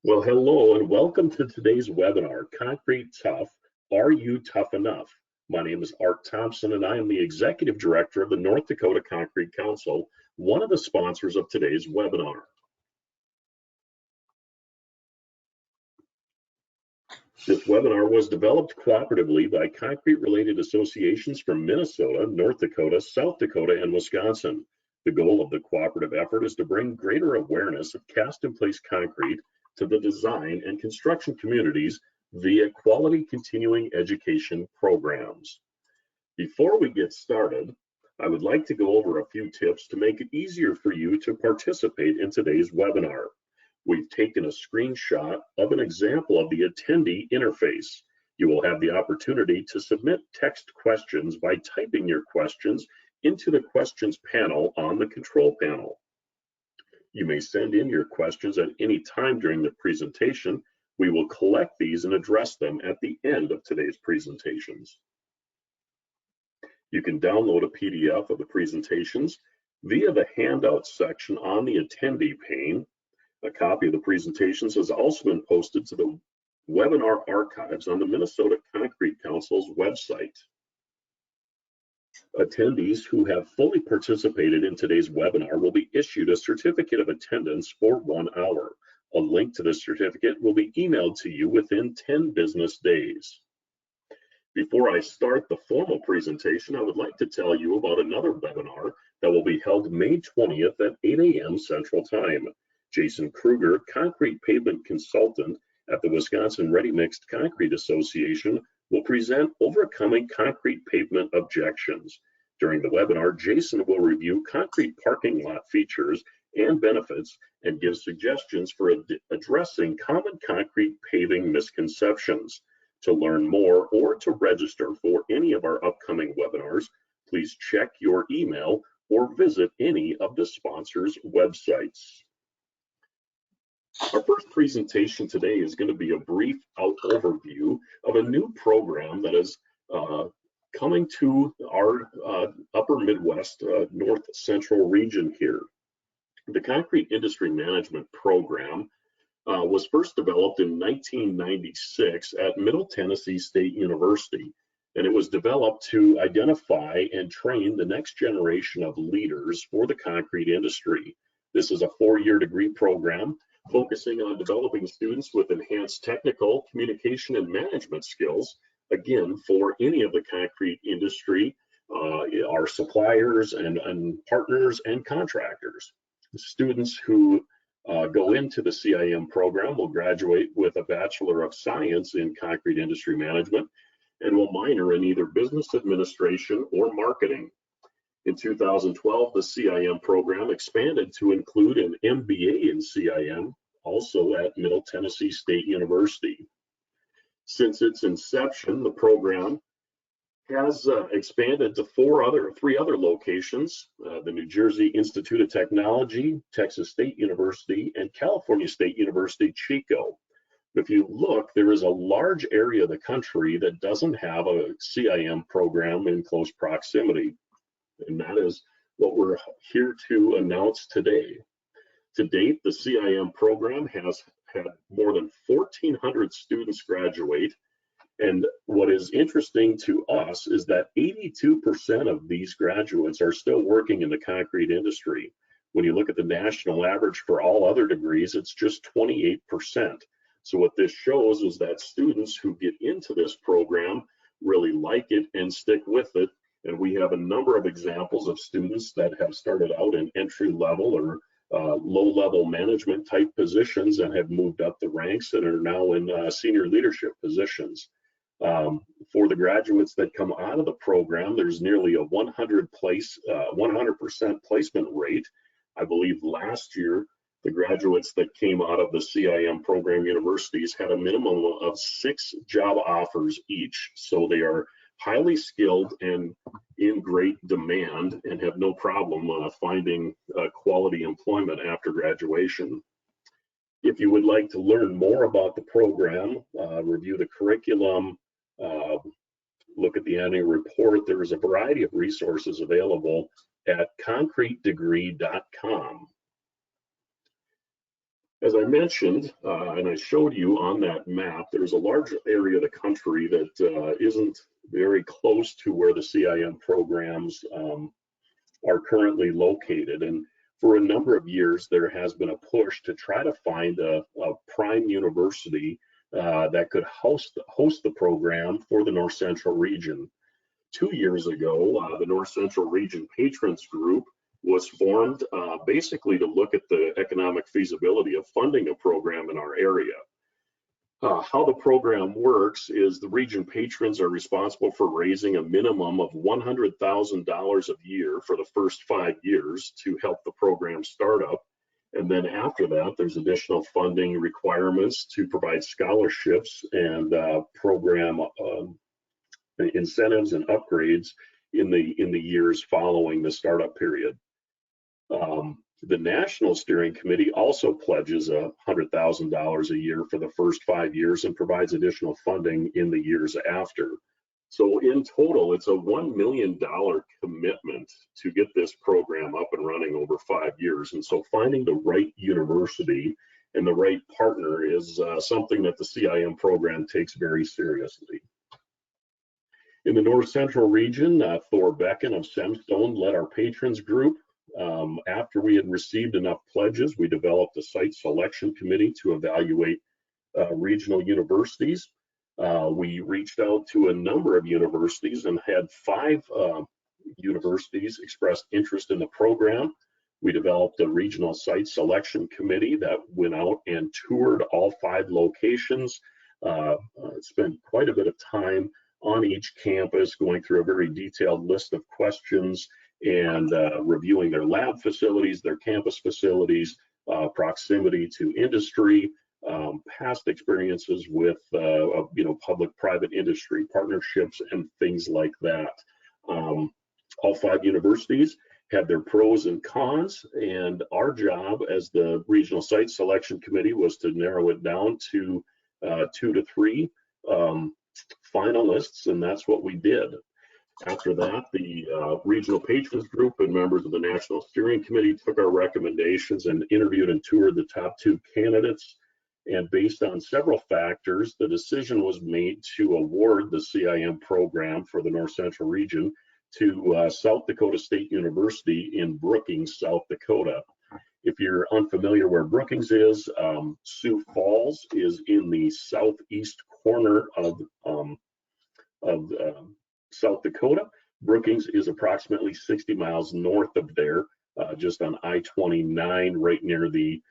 Well, hello and welcome to today's webinar, Concrete Tough, Are You Tough Enough? My name is Art Thompson and I am the Executive Director of the North Dakota Concrete Council, one of the sponsors of today's webinar. This webinar was developed cooperatively by concrete-related associations from Minnesota, North Dakota, South Dakota, and Wisconsin. The goal of the cooperative effort is to bring greater awareness of cast-in-place concrete to the design and construction communities via quality continuing education programs. Before we get started, I would like to go over a few tips to make it easier for you to participate in today's webinar. We've taken a screenshot of an example of the attendee interface. You will have the opportunity to submit text questions by typing your questions into the questions panel on the control panel. You may send in your questions at any time during the presentation. We will collect these and address them at the end of today's presentations. You can download a PDF of the presentations via the handouts section on the attendee pane. A copy of the presentations has also been posted to the webinar archives on the Minnesota Concrete Council's website. Attendees who have fully participated in today's webinar will be issued a certificate of attendance for 1 hour. A link to this certificate will be emailed to you within 10 business days. Before I start the formal presentation, I would like to tell you about another webinar that will be held May 20th at 8 a.m. Central Time. Jason Kruger, concrete pavement consultant at the Wisconsin Ready Mixed Concrete Association, will present overcoming concrete pavement objections. During the webinar, Jason will review concrete parking lot features and benefits and give suggestions for addressing common concrete paving misconceptions. To learn more or to register for any of our upcoming webinars, please check your email or visit any of the sponsors' websites. Our first presentation today is going to be a brief overview of a new program that is coming to our upper Midwest, North Central region here. The Concrete Industry Management Program was first developed in 1996 at Middle Tennessee State University, and it was developed to identify and train the next generation of leaders for the concrete industry. This is a 4-year degree program focusing on developing students with enhanced technical, communication, and management skills, again, for any of the concrete industry, our suppliers and partners and contractors. The students who go into the CIM program will graduate with a Bachelor of Science in Concrete Industry Management and will minor in either business administration or marketing. In 2012, the CIM program expanded to include an MBA in CIM, also at Middle Tennessee State University. Since its inception, the program has expanded to 3 other locations, the New Jersey Institute of Technology, Texas State University, and California State University, Chico. If you look, there is a large area of the country that doesn't have a CIM program in close proximity. And that is what we're here to announce today. To date, the CIM program has had more than 1,400 students graduate. And what is interesting to us is that 82% of these graduates are still working in the concrete industry. When you look at the national average for all other degrees, it's just 28%. So what this shows is that students who get into this program really like it and stick with it. And we have a number of examples of students that have started out in entry level or low-level management type positions and have moved up the ranks and are now in senior leadership positions. For the graduates that come out of the program, there's nearly a 100% placement rate. I believe last year, the graduates that came out of the CIM program universities had a minimum of 6 job offers each. So they are highly skilled and in great demand and have no problem finding quality employment after graduation. If you would like to learn more about the program, review the curriculum, look at the annual report, there is a variety of resources available at concretedegree.com. As I mentioned, and I showed you on that map, there's a large area of the country that isn't very close to where the CIM programs are currently located. And for a number of years, there has been a push to try to find a prime university that could host the program for the North Central region. 2 years ago, the North Central Region Patrons Group was formed basically to look at the economic feasibility of funding a program in our area. How the program works is the region patrons are responsible for raising a minimum of $100,000 a year for the first 5 years to help the program start up. And then after that, there's additional funding requirements to provide scholarships and program incentives and upgrades in the years following the startup period. The National Steering Committee also pledges $100,000 a year for the first 5 years and provides additional funding in the years after. So in total, it's a $1 million commitment to get this program up and running over 5 years. And so finding the right university and the right partner is something that the CIM program takes very seriously. In the North Central region, Thor Becken of Semstone led our patrons group. After we had received enough pledges, we developed a site selection committee to evaluate regional universities. We reached out to a number of universities and had 5 universities express interest in the program. We developed a regional site selection committee that went out and toured all 5 locations, spent quite a bit of time on each campus, going through a very detailed list of questions and reviewing their lab facilities, their campus facilities, proximity to industry, past experiences with public-private industry partnerships and things like that. All 5 universities had their pros and cons, and our job as the regional site selection committee was to narrow it down to 2 to 3 finalists, and that's what we did. After that, the regional patrons group and members of the National Steering Committee took our recommendations and interviewed and toured the top 2 candidates. And based on several factors, the decision was made to award the CIM program for the North Central region to South Dakota State University in Brookings, South Dakota. If you're unfamiliar where Brookings is, Sioux Falls is in the southeast corner of South Dakota. Brookings is approximately 60 miles north of there, just on I-29, right near the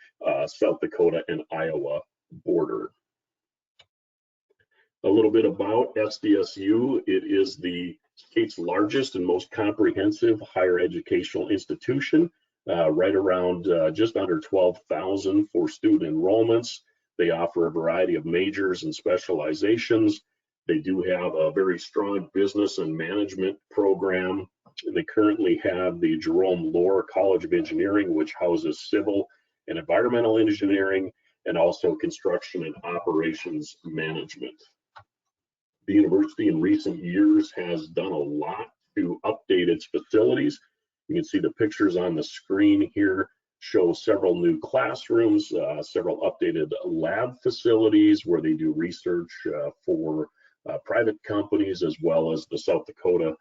South Dakota and Iowa border. A little bit about SDSU. It is the state's largest and most comprehensive higher educational institution, right around just under 12,000 for student enrollments. They offer a variety of majors and specializations. They do have a very strong business and management program. They currently have the Jerome Lohr College of Engineering, which houses civil and environmental engineering, and also construction and operations management. The university in recent years has done a lot to update its facilities. You can see the pictures on the screen here show several new classrooms, several updated lab facilities where they do research for private companies, as well as the South Dakota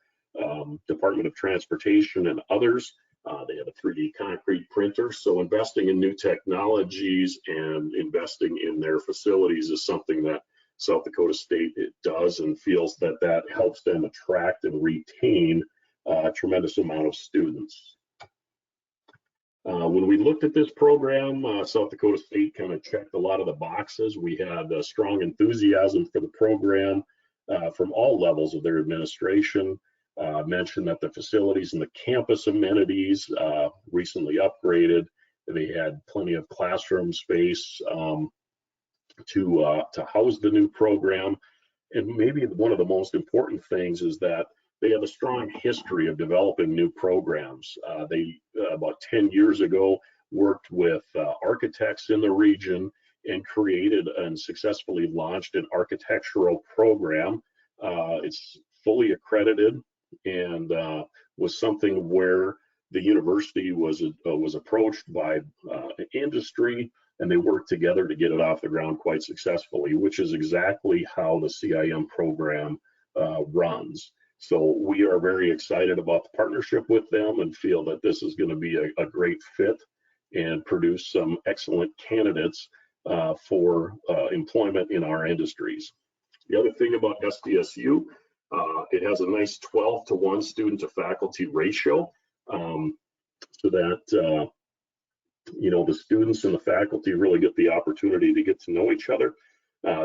Department of Transportation and others. They have a 3D concrete printer. So investing in new technologies and investing in their facilities is something that South Dakota State does, and feels that that helps them attract and retain a tremendous amount of students. When we looked at this program, South Dakota State kind of checked a lot of the boxes. We had strong enthusiasm for the program from all levels of their administration. Mentioned that the facilities and the campus amenities recently upgraded. They had plenty of classroom space to house the new program. And maybe one of the most important things is that they have a strong history of developing new programs. They, about 10 years ago, worked with architects in the region and created and successfully launched an architectural program. It's fully accredited and was something where the university was approached by industry and they work together to get it off the ground quite successfully, which is exactly how the CIM program runs. So we are very excited about the partnership with them and feel that this is going to be a great fit and produce some excellent candidates for employment in our industries. The other thing about SDSU, it has a nice 12-to-1 student to faculty ratio, so that you know, the students and the faculty really get the opportunity to get to know each other.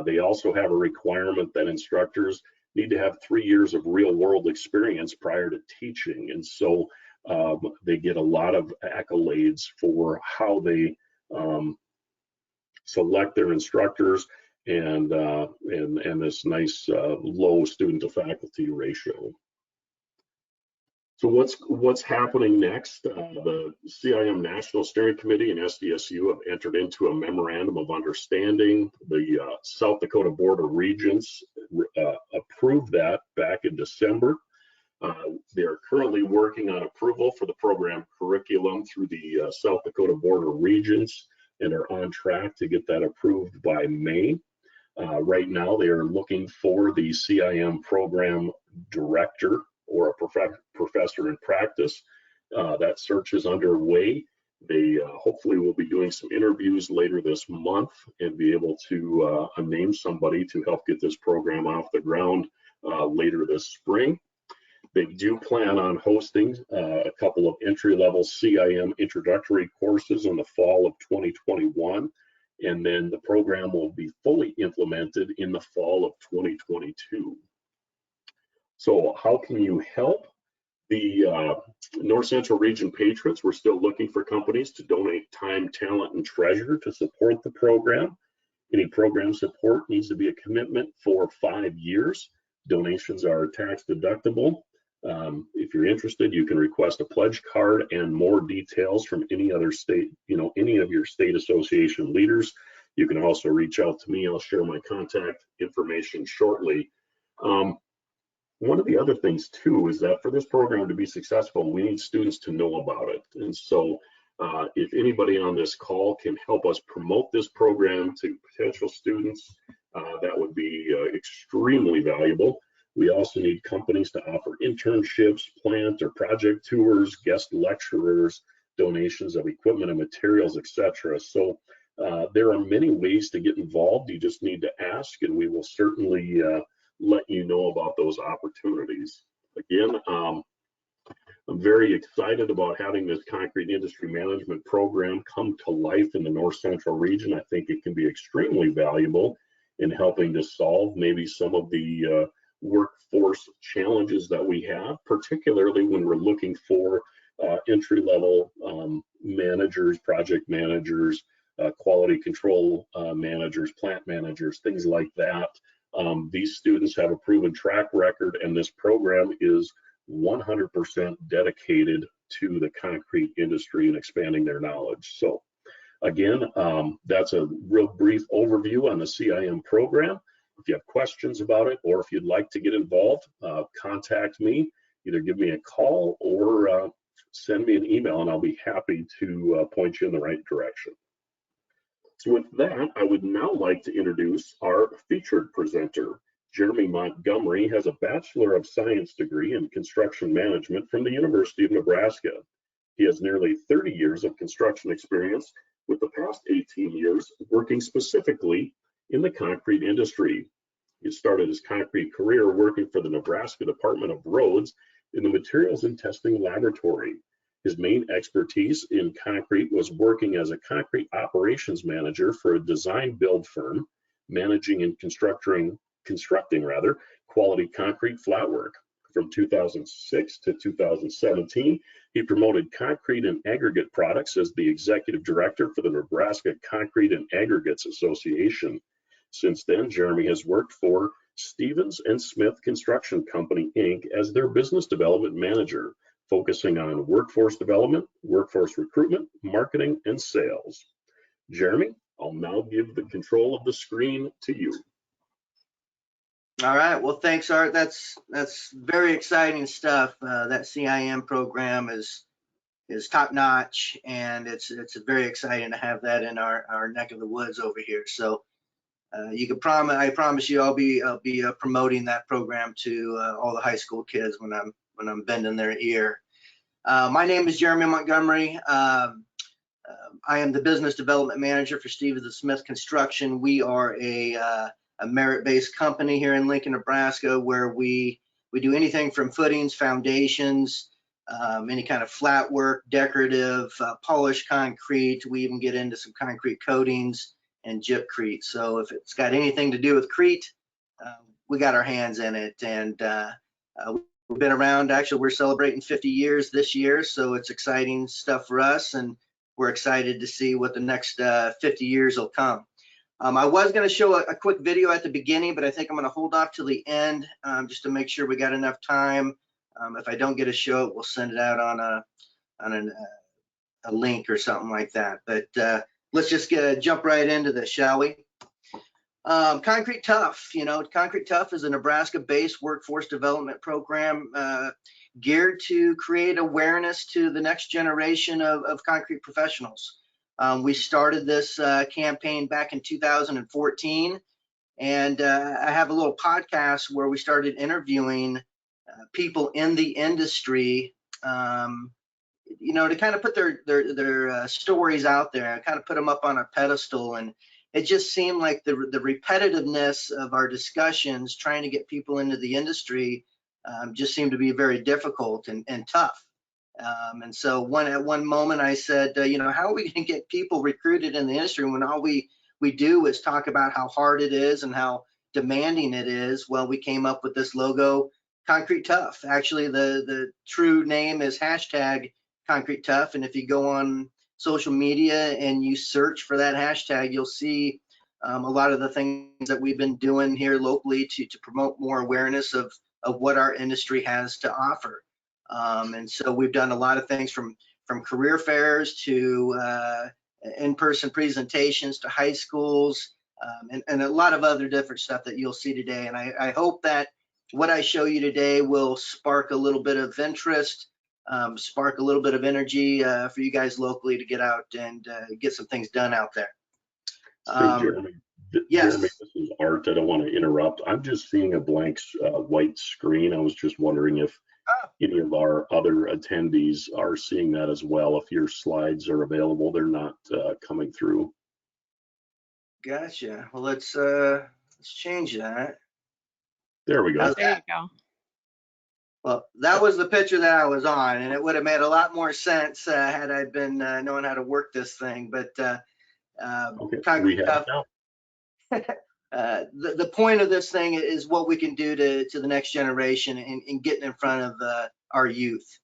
They also have a requirement that instructors need to have 3 years of real world experience prior to teaching, and so they get a lot of accolades for how they select their instructors and this nice low student to faculty ratio. So what's happening next? The CIM National Steering Committee and SDSU have entered into a memorandum of understanding. The South Dakota Board of Regents approved that back in December. They are currently working on approval for the program curriculum through the South Dakota Board of Regents and are on track to get that approved by May. Right now, they are looking for the CIM program director or a professor in practice. That search is underway. They hopefully will be doing some interviews later this month and be able to name somebody to help get this program off the ground later this spring. They do plan on hosting a couple of entry-level CIM introductory courses in the fall of 2021, and then the program will be fully implemented in the fall of 2022. So how can you help? The North Central Region Patriots, we're still looking for companies to donate time, talent, and treasure to support the program. Any program support needs to be a commitment for 5 years. Donations are tax deductible. If you're interested, you can request a pledge card and more details from any other state, any of your state association leaders. You can also reach out to me. I'll share my contact information shortly. One of the other things too is that for this program to be successful, we need students to know about it. And so if anybody on this call can help us promote this program to potential students, that would be extremely valuable. We also need companies to offer internships, plant or project tours, guest lecturers, donations of equipment and materials, etc. So there are many ways to get involved. You just need to ask, and we will certainly let you know about those opportunities. Again, I'm very excited about having this concrete industry management program come to life in the North Central region. I think it can be extremely valuable in helping to solve maybe some of the workforce challenges that we have, particularly when we're looking for entry-level managers, project managers, quality control managers, plant managers, things like that. These students have a proven track record, and this program is 100% dedicated to the concrete industry and expanding their knowledge. So again, that's a real brief overview on the CIM program. If you have questions about it, or if you'd like to get involved, contact me. Either give me a call or send me an email, and I'll be happy to point you in the right direction. So with that, I would now like to introduce our featured presenter. Jeremy Montgomery has a Bachelor of Science degree in construction management from the University of Nebraska. He has nearly 30 years of construction experience, with the past 18 years working specifically in the concrete industry. He started his concrete career working for the Nebraska Department of Roads in the Materials and Testing Laboratory. His main expertise in concrete was working as a concrete operations manager for a design build firm, managing and constructing quality concrete flatwork. From 2006 to 2017, he promoted concrete and aggregate products as the executive director for the Nebraska Concrete and Aggregates Association. Since then, Jeremy has worked for Stevens and Smith Construction Company, Inc. as their business development manager, focusing on workforce development, workforce recruitment, marketing, and sales. Jeremy, I'll now give the control of the screen to you. All right. Well, thanks, Art. That's very exciting stuff. That CIM program is is top notch, and it's very exciting to have that in our neck of the woods over here. So I promise you, I'll be promoting that program to all the high school kids when I'm bending their ear. My name is Jeremy Montgomery. I am the business development manager for Stevens & Smith Construction. We are a merit-based company here in Lincoln, Nebraska, where we do anything from footings, foundations, any kind of flat work, decorative, polished concrete. We even get into some concrete coatings and gypcrete. So if it's got anything to do with crete, we got our hands in it. And we've been around. Actually, we're celebrating 50 years this year, so it's exciting stuff for us, and we're excited to see what the next 50 years will come. I was going to show a quick video at the beginning, but I think I'm going to hold off till the end just to make sure we got enough time. If I don't get to show it, we'll send it out on a link or something like that. But let's just jump right into this, shall we? Concrete Tough. Concrete Tough is a Nebraska-based workforce development program geared to create awareness to the next generation of concrete professionals. We started this campaign back in 2014, and I have a little podcast where we started interviewing people in the industry, to kind of put their stories out there, kind of put them up on a pedestal. And it just seemed like the repetitiveness of our discussions trying to get people into the industry just seemed to be very difficult and tough. And so at one moment I said, how are we going to get people recruited in the industry when all we do is talk about how hard it is and how demanding it is? Well, we came up with this logo, Concrete Tough. Actually, the true name is hashtag Concrete Tough. And if you go on social media and you search for that hashtag, you'll see a lot of the things that we've been doing here locally to promote more awareness of what our industry has to offer. And so we've done a lot of things from career fairs to in-person presentations to high schools, and a lot of other different stuff that you'll see today. And I hope that what I show you today will spark a little bit of interest, spark a little bit of energy for you guys locally to get out and get some things done out there. Hey, Jeremy. Yes. Jeremy, this is Art. I don't want to interrupt. I'm just seeing a blank white screen. I was just wondering if any of our other attendees are seeing that as well. If your slides are available, they're not coming through. Gotcha. Well, let's change that. There we go. There you go. Well, that was the picture that I was on, and it would have made a lot more sense had I been knowing how to work this thing. But okay, we have it now. The point of this thing is what we can do to the next generation and getting in front of our youth.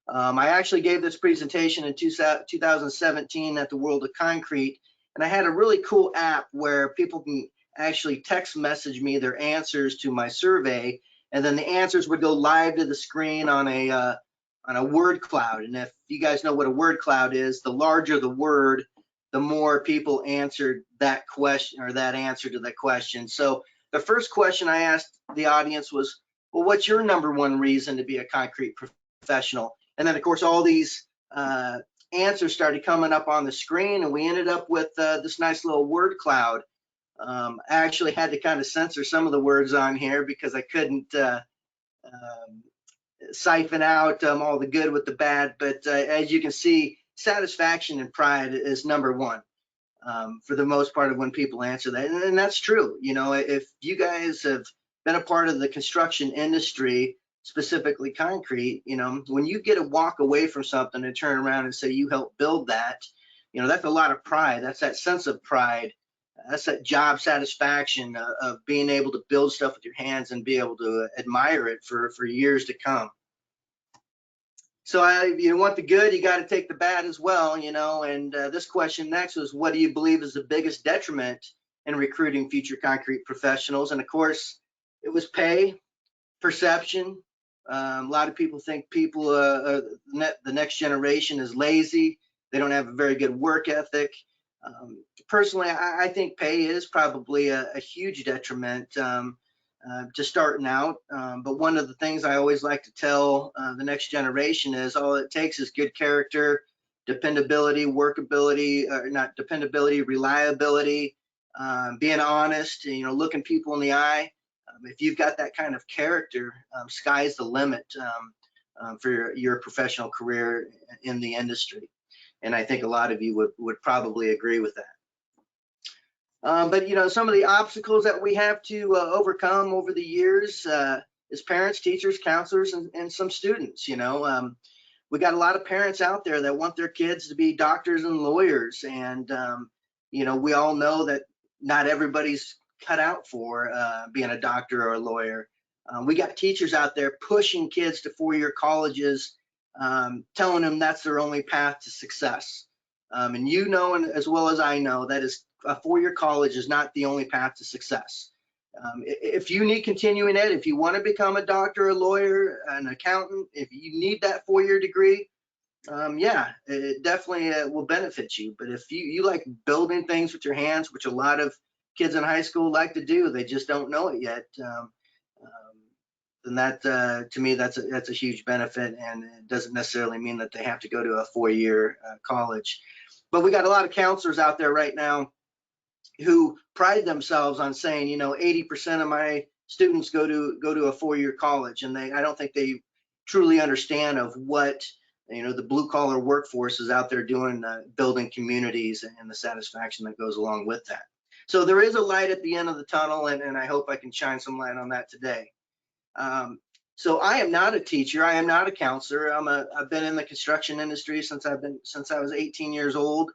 I actually gave this presentation in 2017 at the World of Concrete, and I had a really cool app where people can actually text message me their answers to my survey, and then the answers would go live to the screen on a word cloud. And if you guys know what a word cloud is, the larger the word, the more people answered that question or that answer to that question. So the first question I asked the audience was, well, what's your number one reason to be a concrete professional? And then of course, all these answers started coming up on the screen, and we ended up with this nice little word cloud. I actually had to kind of censor some of the words on here because I couldn't siphon out all the good with the bad. But as you can see, satisfaction and pride is number one for the most part of when people answer that. And that's true. If you guys have been a part of the construction industry, specifically concrete, when you get to walk away from something and turn around and say you helped build that, that's a lot of pride. That's that sense of pride. That's that job satisfaction of being able to build stuff with your hands and be able to admire it for years to come. So you want the good, you got to take the bad as well, and this question next was, what do you believe is the biggest detriment in recruiting future concrete professionals? And of course, it was pay, perception. A lot of people think the next generation is lazy. They don't have a very good work ethic. Personally, I think pay is probably a huge detriment. just starting out. But one of the things I always like to tell the next generation is all it takes is good character, dependability, workability, or not dependability, reliability, being honest, looking people in the eye. If you've got that kind of character, sky's the limit for your professional career in the industry. And I think a lot of you would probably agree with that. But some of the obstacles that we have to overcome over the years is parents, teachers, counselors, and some students. We got a lot of parents out there that want their kids to be doctors and lawyers, and we all know that not everybody's cut out for being a doctor or a lawyer. We got teachers out there pushing kids to four-year colleges, telling them that's their only path to success. And and as well as I know, that is a four-year college is not the only path to success. If you need continuing ed, if you want to become a doctor, a lawyer, an accountant, if you need that four-year degree, yeah, it definitely will benefit you. But if you like building things with your hands, which a lot of kids in high school like to do, they just don't know it yet. Then that, to me, that's a huge benefit, and it doesn't necessarily mean that they have to go to a four-year college. But we got a lot of counselors out there right now who pride themselves on saying, 80% of my students go to a four-year college, and I don't think they truly understand of what the blue-collar workforce is out there doing, building communities and the satisfaction that goes along with that. So there is a light at the end of the tunnel, and I hope I can shine some light on that today. So I am not a teacher. I am not a counselor. I've been in the construction industry since I was 18 years old.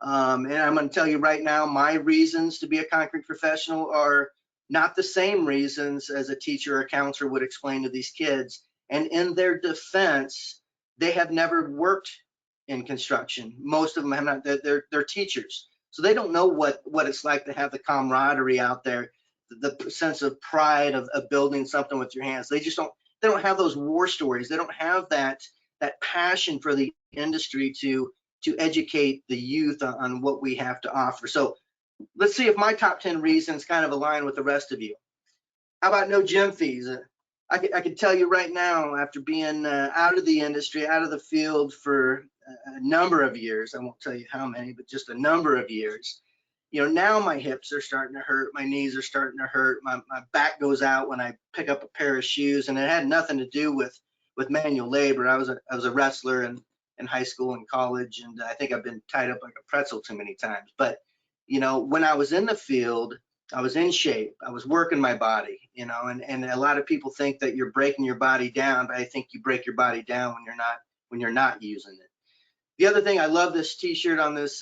And I'm going to tell you right now, my reasons to be a concrete professional are not the same reasons as a teacher or a counselor would explain to these kids. And in their defense, they have never worked in construction. Most of them have not. They're teachers, so they don't know what it's like to have the camaraderie out there, the sense of pride of building something with your hands. They don't have those war stories. They don't have that passion for the industry to educate the youth on what we have to offer. So let's see if my top 10 reasons kind of align with the rest of you. How about no gym fees? I could tell you right now, after being out of the industry, out of the field for a number of years, I won't tell you how many, but just a number of years, now my hips are starting to hurt, my knees are starting to hurt, my back goes out when I pick up a pair of shoes, and it had nothing to do with manual labor. I was a wrestler in high school and college, and I think I've been tied up like a pretzel too many times. But when I was in the field, I was in shape, I was working my body, and a lot of people think that you're breaking your body down, but I think you break your body down when you're not using it. The other thing, I love this t-shirt on this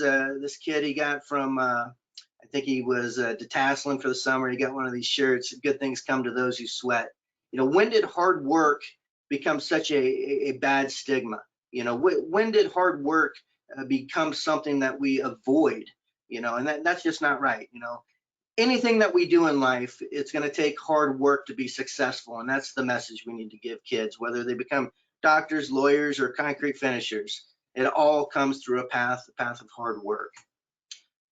kid. He got from I think he was detasseling for the summer. He got one of these shirts, good things come to those who sweat. When did hard work become such a bad stigma? When did hard work become something that we avoid? And that's just not right. Anything that we do in life, it's going to take hard work to be successful, and that's the message we need to give kids, whether they become doctors, lawyers, or concrete finishers. It all comes through the path of hard work.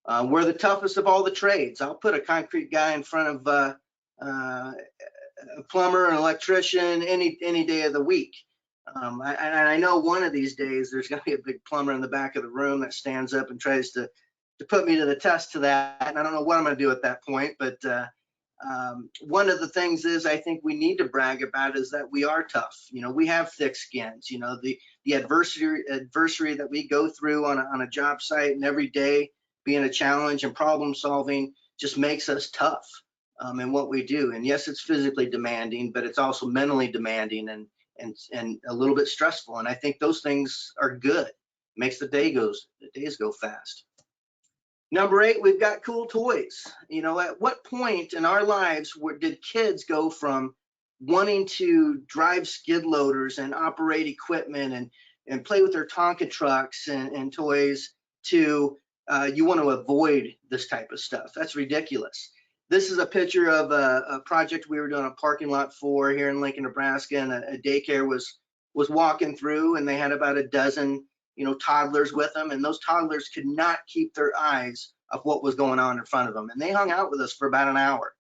We're the toughest of all the trades. I'll put a concrete guy in front of a plumber, an electrician, any day of the week. And I know one of these days there's going to be a big plumber in the back of the room that stands up and tries to put me to the test to that. And I don't know what I'm going to do at that point. But one of the things is I think we need to brag about is that we are tough. We have thick skins. The adversity that we go through on a job site and every day being a challenge and problem solving just makes us tough in what we do. And yes, it's physically demanding, but it's also mentally demanding and a little bit stressful. And I think those things are good. Makes the days go fast. Number 8, we've got cool toys. At what point in our lives did kids go from wanting to drive skid loaders and operate equipment and play with their Tonka trucks and toys to you want to avoid this type of stuff? That's ridiculous. This is a picture of a project we were doing a parking lot for here in Lincoln, Nebraska, and a daycare was walking through, and they had about a dozen toddlers with them, and those toddlers could not keep their eyes off what was going on in front of them, and they hung out with us for about an hour.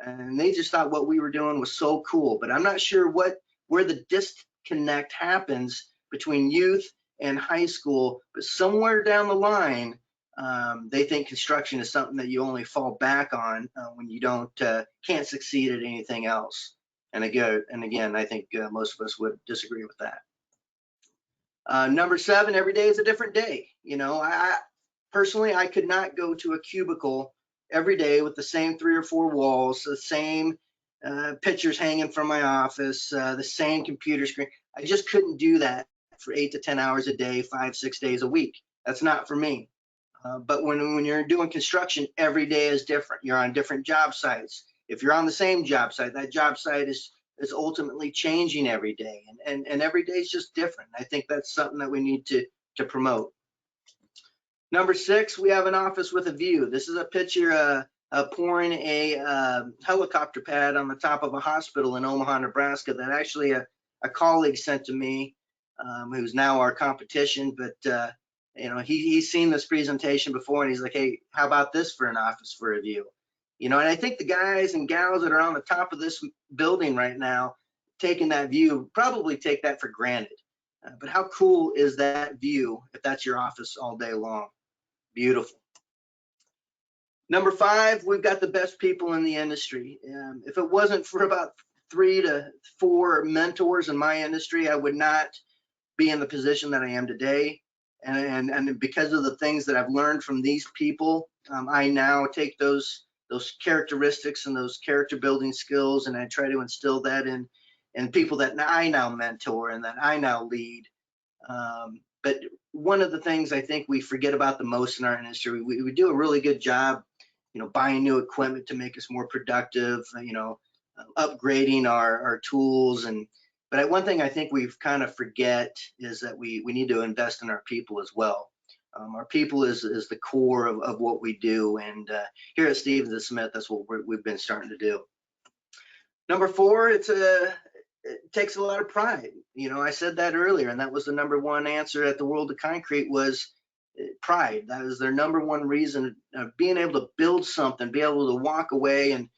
and they just thought what we were doing was so cool. But I'm not sure where the disconnect happens between youth and high school, but somewhere down the line, they think construction is something that you only fall back on when you can't succeed at anything else. And again, I think most of us would disagree with that. Number 7, every day is a different day. I personally, I could not go to a cubicle every day with the same 3 or 4 walls, the same pictures hanging from my office, the same computer screen. I just couldn't do that for 8 to 10 hours a day, 5, 6 days a week. That's not for me. But when you're doing construction, every day is different. You're on different job sites. If you're on the same job site, that job site is ultimately changing every day, and every day is just different. I think that's something that we need to promote. Number 6, we have an office with a view. This is a picture pouring a helicopter pad on the top of a hospital in Omaha, Nebraska, that actually a colleague sent to me, who's now our competition, but he's seen this presentation before, and he's like, hey, how about this for an office for a view? And I think the guys and gals that are on the top of this building right now, taking that view, probably take that for granted. But how cool is that view if that's your office all day long? Beautiful. Number 5, we've got the best people in the industry. If it wasn't for about 3 to 4 mentors in my industry, I would not be in the position that I am today. And because of the things that I've learned from these people, I now take those characteristics and those character building skills, and I try to instill that in people that I now mentor and that I now lead. But one of the things I think we forget about the most in our industry, we do a really good job, buying new equipment to make us more productive, upgrading our tools. But one thing I think we've kind of forget is that we need to invest in our people as well. Our people is the core of what we do, and here at Stevens & Smith, that's what we've been starting to do. Number 4, it takes a lot of pride. I said that earlier, and that was the number 1 answer at the World of Concrete was pride. That is their number 1 reason of being able to build something, be able to walk away and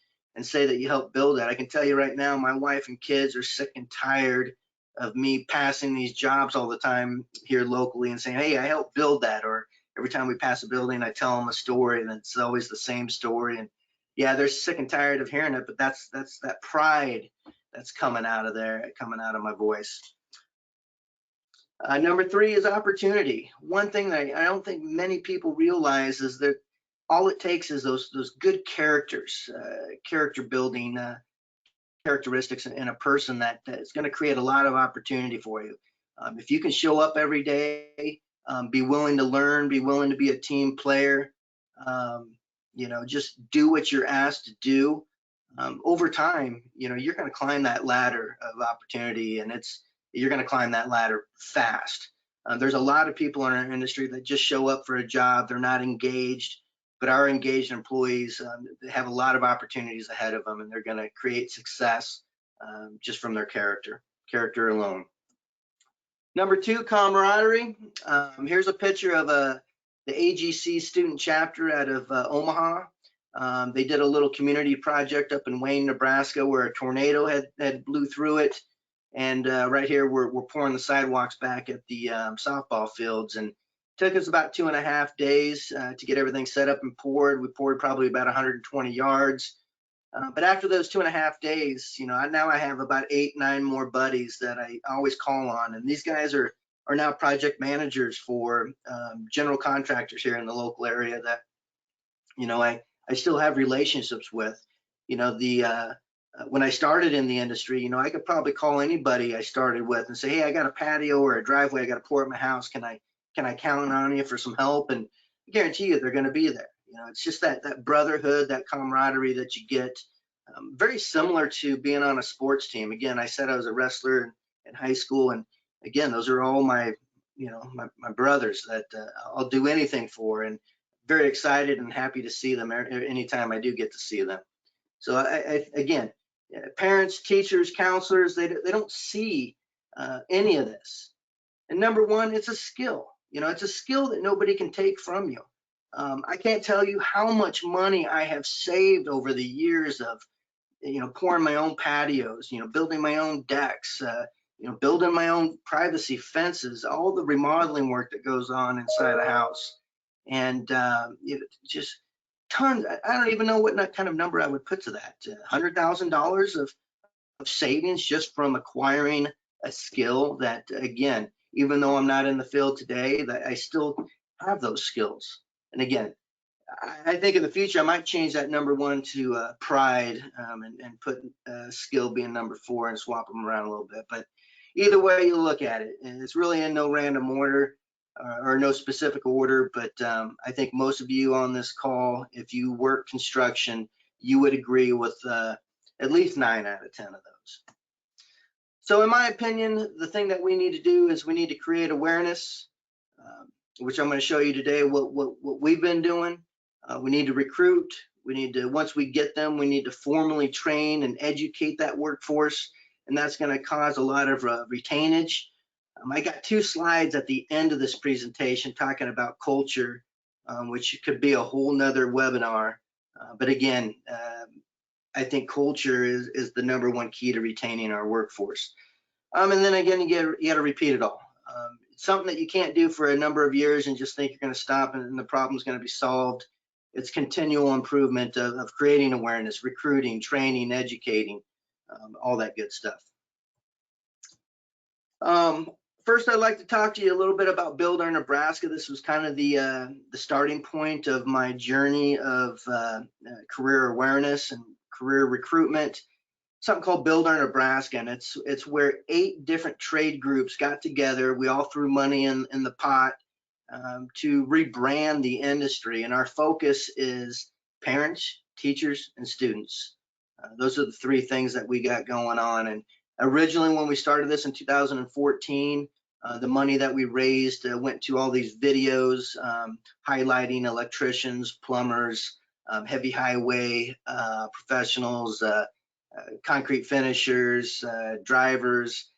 say that you helped build it. I can tell you right now, my wife and kids are sick and tired of me passing these jobs all the time here locally and saying, hey, I helped build that. Or every time we pass a building, I tell them a story, and it's always the same story. And yeah, they're sick and tired of hearing it, but that's that pride that's coming out of there, coming out of my voice. Number 3 is opportunity. One thing that I don't think many people realize is that all it takes is those good characters, character building characteristics in a person that is going to create a lot of opportunity for you. If you can show up every day, be willing to learn, be willing to be a team player, just do what you're asked to do. Over time, you're going to climb that ladder of opportunity, and you're going to climb that ladder fast. There's a lot of people in our industry that just show up for a job. They're not engaged, but our engaged employees have a lot of opportunities ahead of them, and they're going to create success just from their character alone. Number 2, camaraderie. Here's a picture of the AGC student chapter out of Omaha. They did a little community project up in Wayne, Nebraska, where a tornado had blew through it. And right here, we're pouring the sidewalks back at the softball fields. And it took us about 2.5 days to get everything set up and poured. We poured probably about 120 yards. But after those 2.5 days, now I have about 8, 9 more buddies that I always call on. And these guys are now project managers for general contractors here in the local area that, I still have relationships with. When I started in the industry, I could probably call anybody I started with and say, hey, I got a patio or a driveway I got to pour at my house. Can I count on you for some help? And I guarantee you they're going to be there. It's just that brotherhood, that camaraderie that you get, very similar to being on a sports team. Again, I said I was a wrestler in high school, and again, those are all my brothers that I'll do anything for, and very excited and happy to see them anytime I do get to see them. So again, parents, teachers, counselors, they don't see any of this. And number 1, it's a skill. It's a skill that nobody can take from you. I can't tell you how much money I have saved over the years of pouring my own patios, building my own decks, building my own privacy fences, all the remodeling work that goes on inside a house. And just tons. I don't even know what kind of number I would put to that. $100,000 of savings just from acquiring a skill that, again, even though I'm not in the field today, that I still have those skills. And again, I think in the future I might change that number 1 to pride, and put skill being number 4 and swap them around a little bit. But either way you look at it, and it's really in no random order or no specific order. But I think most of you on this call, if you work construction, you would agree with at least 9 out of 10 of those. So in my opinion, the thing that we need to do is we need to create awareness, which I'm going to show you today what we've been doing. We need to recruit. We need to, once we get them, we need to formally train and educate that workforce, and that's going to cause a lot of retainage. I got 2 slides at the end of this presentation talking about culture, which could be a whole nother webinar. But again, I think culture is the number 1 key to retaining our workforce. And then again, you got to repeat it all. It's something that you can't do for a number of years and just think you're going to stop and the problem's going to be solved. It's continual improvement of creating awareness, recruiting, training, educating, all that good stuff. First, I'd like to talk to you a little bit about Build Our Nebraska. This was kind of the starting point of my journey of career awareness and career recruitment. Something called Build Our Nebraska, and it's where 8 different trade groups got together. We all threw money in the pot to rebrand the industry, and our focus is parents, teachers, and students. Those are the 3 things that we got going on. And originally, when we started this in 2014, the money that we raised went to all these videos highlighting electricians, plumbers, heavy highway professionals, concrete finishers, drivers,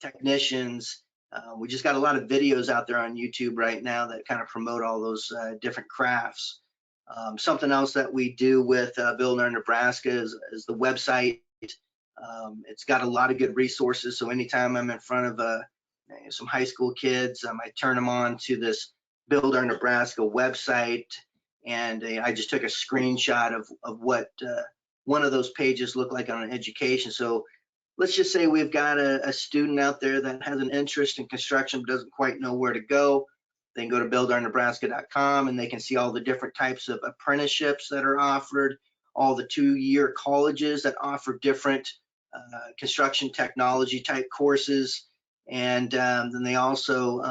technicians. We just got a lot of videos out there on YouTube right now that kind of promote all those different crafts. Something else that we do with Build Our Nebraska is the website. It's got a lot of good resources. So anytime I'm in front of some high school kids, I turn them on to this Build Our Nebraska website, and I just took a screenshot of what one of those pages look like on an education. So let's just say we've got a student out there that has an interest in construction but doesn't quite know where to go. They can go to buildournebraska.com and they can see all the different types of apprenticeships that are offered, all the 2-year colleges that offer different construction technology type courses, and then they also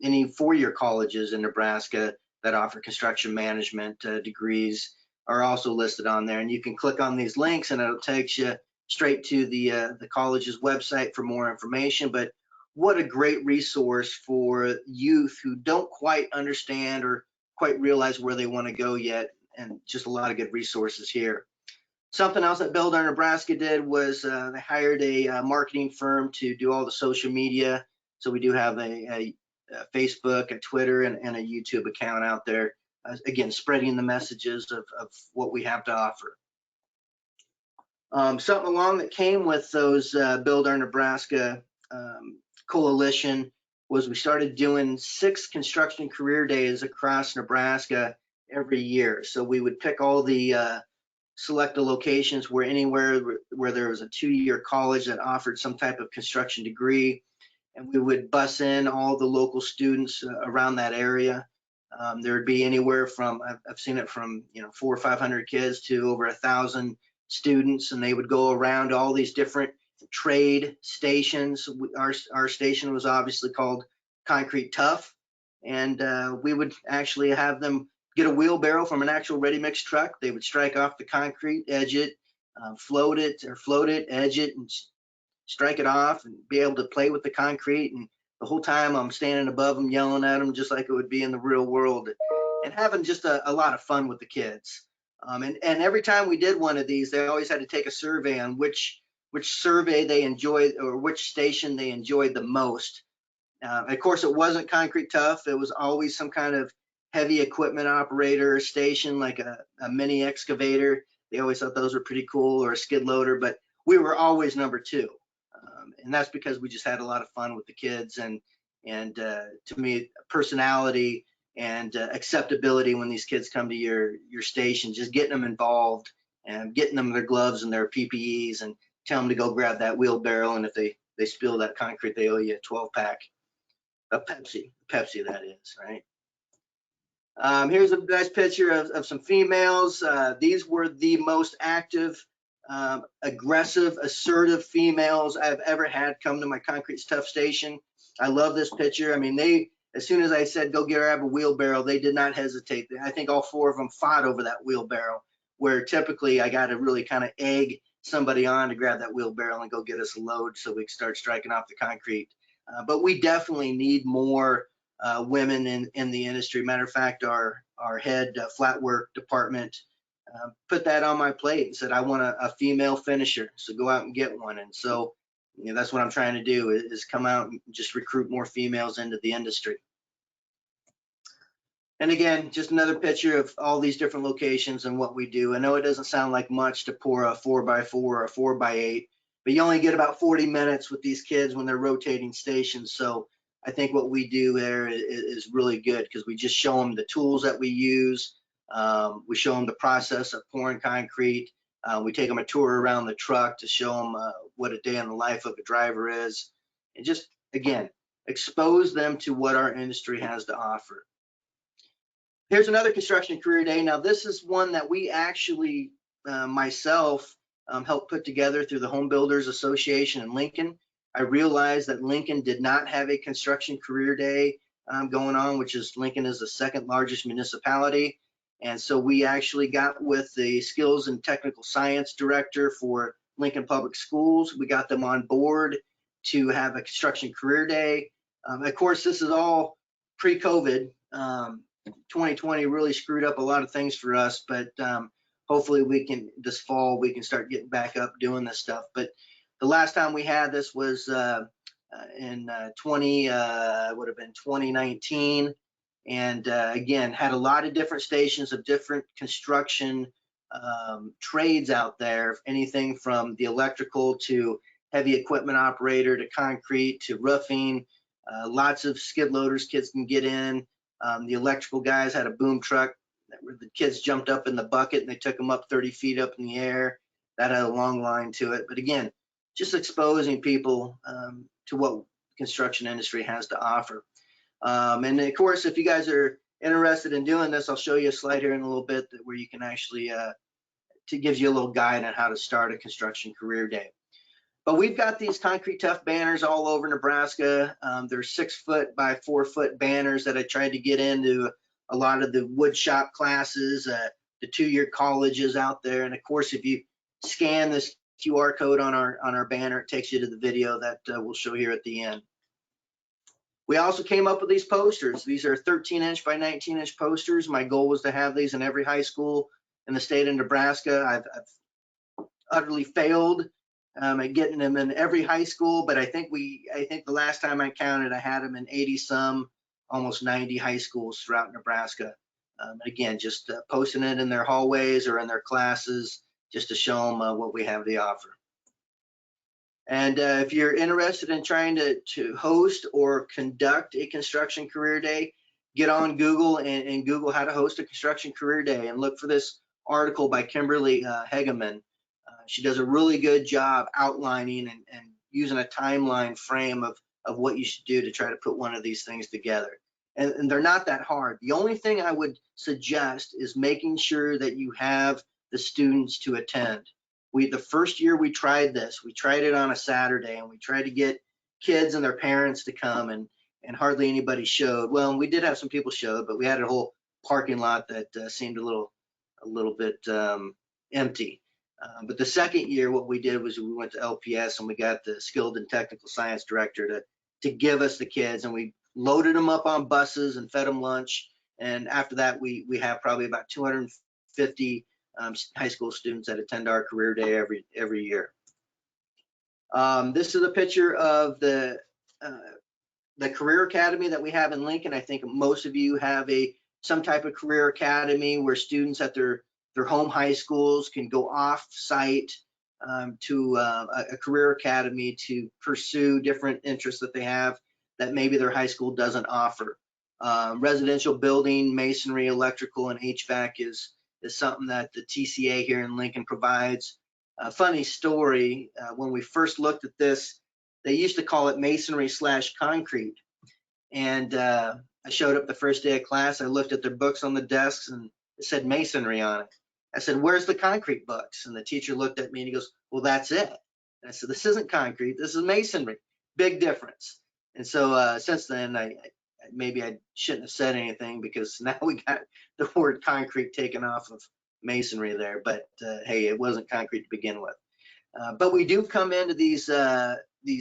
any 4-year colleges in Nebraska that offer construction management degrees are also listed on there. And you can click on these links and it'll take you straight to the college's website for more information. But what a great resource for youth who don't quite understand or quite realize where they want to go yet, and just a lot of good resources here. Something else that Build Our Nebraska did was they hired a marketing firm to do all the social media. So we do have a Facebook, a Twitter, and a YouTube account out there, again, spreading the messages of what we have to offer. Something along that came with those Build Our Nebraska coalition was we started doing 6 construction career days across Nebraska every year. So we would pick all the select the locations where anywhere where there was a 2-year college that offered some type of construction degree, and we would bus in all the local students around that area. There would be anywhere from, I've seen it from 400 or 500 kids to over 1,000 students, and they would go around all these different trade stations. Our station was obviously called Concrete Tough, and we would actually have them get a wheelbarrow from an actual ready mix truck. They would strike off the concrete, edge it, float it, edge it, and strike it off, and be able to play with the concrete. And the whole time I'm standing above them, yelling at them just like it would be in the real world, and having just a lot of fun with the kids. And every time we did one of these, they always had to take a survey on which survey they enjoyed, or which station they enjoyed the most. Of course, it wasn't Concrete Tough. It was always some kind of heavy equipment operator station, like a mini excavator. They always thought those were pretty cool, or a skid loader, but we were always number 2. And that's because we just had a lot of fun with the kids, and to me, personality and acceptability when these kids come to your station, just getting them involved and getting them their gloves and their PPEs and tell them to go grab that wheelbarrow, and if they spill that concrete, they owe you a 12-pack of Pepsi that is, right? Here's a nice picture of some females. These were the most active, aggressive, assertive females I've ever had come to my Concrete's Tough station. I love this picture. I mean, as soon as I said, go grab a wheelbarrow, they did not hesitate. I think all 4 of them fought over that wheelbarrow, where typically I got to really kind of egg somebody on to grab that wheelbarrow and go get us a load so we can start striking off the concrete. But we definitely need more women in the industry. Matter of fact, our head flat work department put that on my plate and said, I want a female finisher, so go out and get one. And so, you know, that's what I'm trying to do, is come out and just recruit more females into the industry. And again, just another picture of all these different locations and what we do. I know it doesn't sound like much to pour a 4x4 or a 4x8, but you only get about 40 minutes with these kids when they're rotating stations. So I think what we do there is really good, because we just show them the tools that we use. We show them the process of pouring concrete. We take them a tour around the truck to show them what a day in the life of a driver is. And just, again, expose them to what our industry has to offer. Here's another construction career day. Now, this is one that we actually, myself, helped put together through the Home Builders Association in Lincoln. I realized that Lincoln did not have a construction career day going on, which is Lincoln is the 2nd largest municipality. And so we actually got with the Skills and Technical Science Director for Lincoln Public Schools. We got them on board to have a construction career day. Of course, this is all pre-COVID. 2020 really screwed up a lot of things for us, but hopefully this fall, we can start getting back up doing this stuff. But the last time we had this was in 2019. And again, had a lot of different stations of different construction trades out there, anything from the electrical to heavy equipment operator to concrete to roofing, lots of skid loaders kids can get in. The electrical guys had a boom truck where the kids jumped up in the bucket and they took them up 30 feet up in the air. That had a long line to it. But again, just exposing people to what the construction industry has to offer. And of course, if you guys are interested in doing this, I'll show you a slide here in a little bit where you can actually, it gives you a little guide on how to start a construction career day. But we've got these Concrete Tough banners all over Nebraska. They're 6-foot by 4-foot banners that I tried to get into a lot of the wood shop classes, the 2-year colleges out there. And of course, if you scan this QR code on our banner, it takes you to the video that we'll show here at the end. We also came up with these posters. These are 13-inch by 19-inch posters. My goal was to have these in every high school in the state of Nebraska. I've utterly failed at getting them in every high school, but I think the last time I counted, I had them in 80-some, almost 90 high schools throughout Nebraska. Again, just posting it in their hallways or in their classes, just to show them what we have to offer. And if you're interested in trying to host or conduct a construction career day, get on Google and Google how to host a construction career day and look for this article by Kimberly Hegeman. She does a really good job outlining and using a timeline frame of what you should do to try to put one of these things together. And they're not that hard. The only thing I would suggest is making sure that you have the students to attend. The first year we tried this, we tried it on a Saturday, and we tried to get kids and their parents to come, and hardly anybody showed. Well, we did have some people show, but we had a whole parking lot that seemed a little bit empty. But the second year, what we did was we went to LPS and we got the Skilled and Technical Science Director to give us the kids, and we loaded them up on buses and fed them lunch. And after that, we have probably about 250 high school students that attend our career day every year. This is a picture of the career academy that we have in Lincoln. I think most of you have some type of career academy where students at their their home high schools can go off-site to a career academy to pursue different interests that they have that maybe their high school doesn't offer. Residential building, masonry, electrical, and HVAC is something that the TCA here in Lincoln provides. A funny story, when we first looked at this, they used to call it masonry / concrete. And I showed up the first day of class, I looked at their books on the desks and it said masonry on it. I said, where's the concrete books? And the teacher looked at me and he goes, well, that's it. And I said, this isn't concrete, this is masonry. Big difference. And so since then, maybe I shouldn't have said anything, because now we got the word concrete taken off of masonry there. But hey, it wasn't concrete to begin with. But we do come into these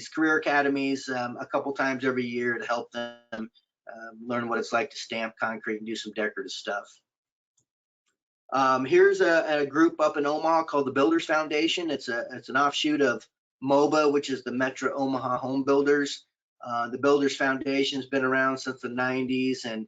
career academies a couple times every year to help them learn what it's like to stamp concrete and do some decorative stuff. Here's a group up in Omaha called the Builders Foundation. It's an offshoot of MOBA, which is the Metro Omaha Home Builders. The Builders Foundation has been around since the 90s, and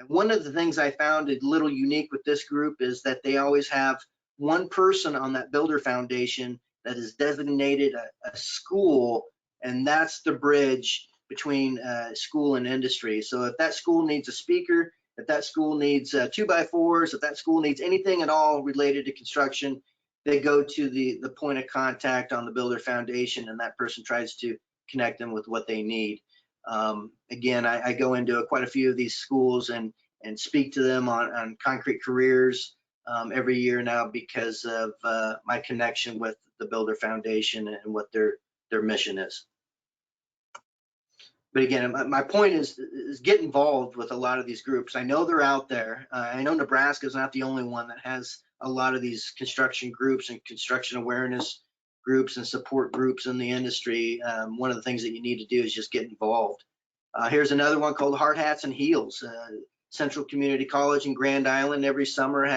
one of the things I found a little unique with this group is that they always have one person on that Builder Foundation that is designated a school, and that's the bridge between school and industry. So if that school needs a speaker, if that school needs 2x4s, if that school needs anything at all related to construction, they go to the point of contact on the Builder Foundation, and that person tries to connect them with what they need. Again, I go into quite a few of these schools and speak to them on concrete careers every year now, because of my connection with the Builder Foundation and what their mission is. But again, my point is get involved with a lot of these groups. I know they're out there. I know Nebraska is not the only one that has a lot of these construction groups and construction awareness groups and support groups in the industry. One of the things that you need to do is just get involved. Here's another one called Hard Hats and Heels. Central Community College in Grand Island every summer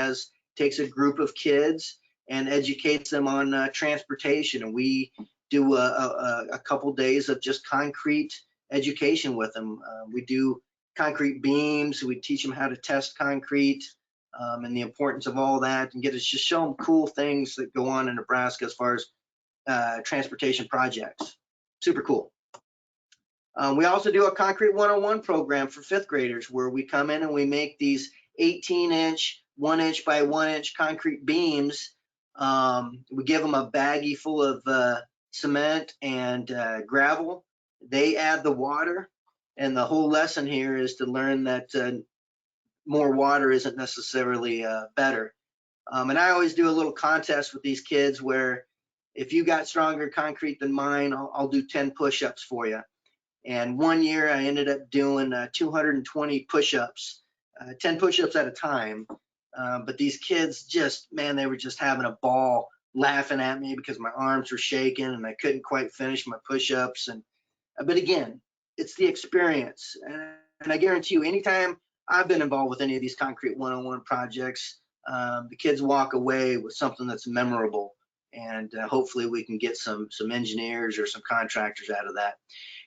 takes a group of kids and educates them on transportation. And we do a couple days of just concrete education with them. We do concrete beams. We teach them how to test concrete and the importance of all that, and just show them cool things that go on in Nebraska as far as transportation projects. Super cool. We also do a Concrete 101 program for 5th graders, where we come in and we make these 18-inch, 1-inch by 1-inch concrete beams. We give them a baggie full of cement and gravel. They add the water, and the whole lesson here is to learn that more water isn't necessarily better. And I always do a little contest with these kids where if you got stronger concrete than mine, I'll do 10 push-ups for you. And one year I ended up doing 220 push-ups, 10 push-ups at a time. But these kids just, man, they were just having a ball laughing at me because my arms were shaking and I couldn't quite finish my push-ups. But again, it's the experience. And I guarantee you, anytime I've been involved with any of these Concrete 101 projects, the kids walk away with something that's memorable. And hopefully we can get some engineers or some contractors out of that.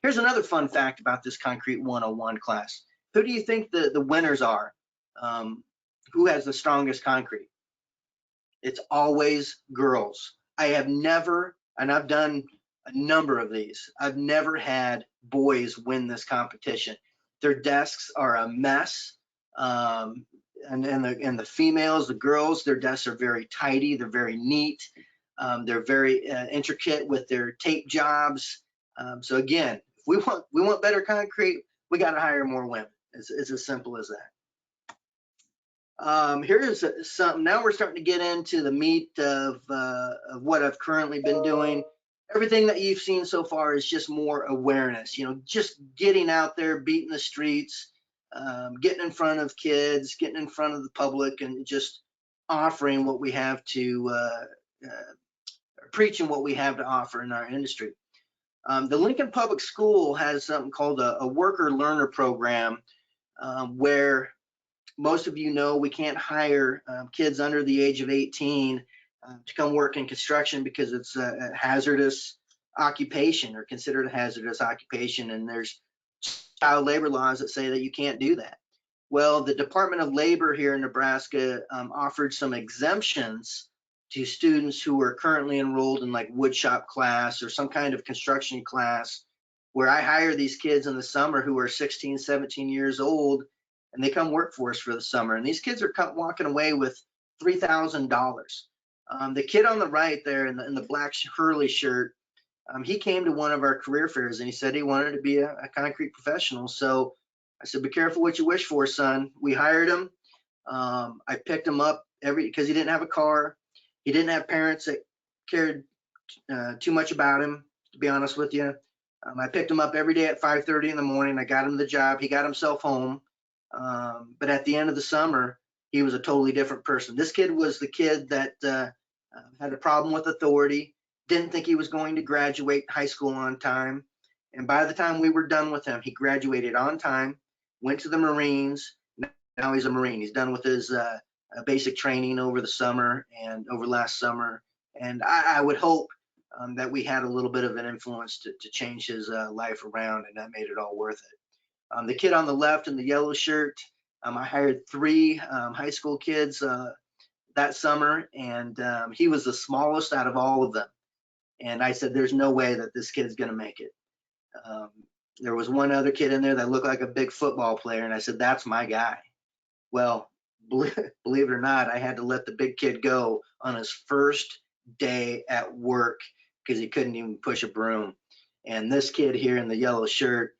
Here's another fun fact about this Concrete 101 class. Who do you think the winners are? Who has the strongest concrete? It's always girls. I have never, and I've done a number of these, I've never had boys win this competition. Their desks are a mess. And the females, the girls, their desks are very tidy. They're very neat. They're very intricate with their tape jobs. So again, if we want better concrete, we got to hire more women. It's as simple as that. Here is something. Now we're starting to get into the meat of what I've currently been doing. Everything that you've seen so far is just more awareness. Just getting out there, beating the streets, getting in front of kids, getting in front of the public, and just offering what we have to, preaching what we have to offer in our industry. The Lincoln Public School has something called a worker learner program, where most of you know we can't hire kids under the age of 18 to come work in construction because it's a hazardous occupation, or considered a hazardous occupation, and there's child labor laws that say that you can't do that. Well, the Department of Labor here in Nebraska offered some exemptions to students who are currently enrolled in like woodshop class or some kind of construction class, where I hire these kids in the summer who are 16, 17 years old, and they come work for us for the summer. And these kids are walking away with $3,000. The kid on the right there in the black Hurley shirt, he came to one of our career fairs and he said he wanted to be a concrete professional. So I said, be careful what you wish for, son. We hired him. I picked him up because he didn't have a car. He didn't have parents that cared too much about him, to be honest with you. I picked him up every day at 5:30 in the morning. I got him the job. He got himself home. But at the end of the summer, he was a totally different person. This kid was the kid that had a problem with authority, didn't think he was going to graduate high school on time. And by the time we were done with him, he graduated on time, went to the Marines. Now he's a Marine. He's done with his basic training over the summer and over last summer. And I would hope that we had a little bit of an influence to change his life around, and that made it all worth it. The kid on the left in the yellow shirt, I hired 3 high school kids that summer, and he was the smallest out of all of them. And I said, there's no way that this kid's going to make it. There was one other kid in there that looked like a big football player, and I said, that's my guy. Well, believe it or not, I had to let the big kid go on his first day at work because he couldn't even push a broom. And this kid here in the yellow shirt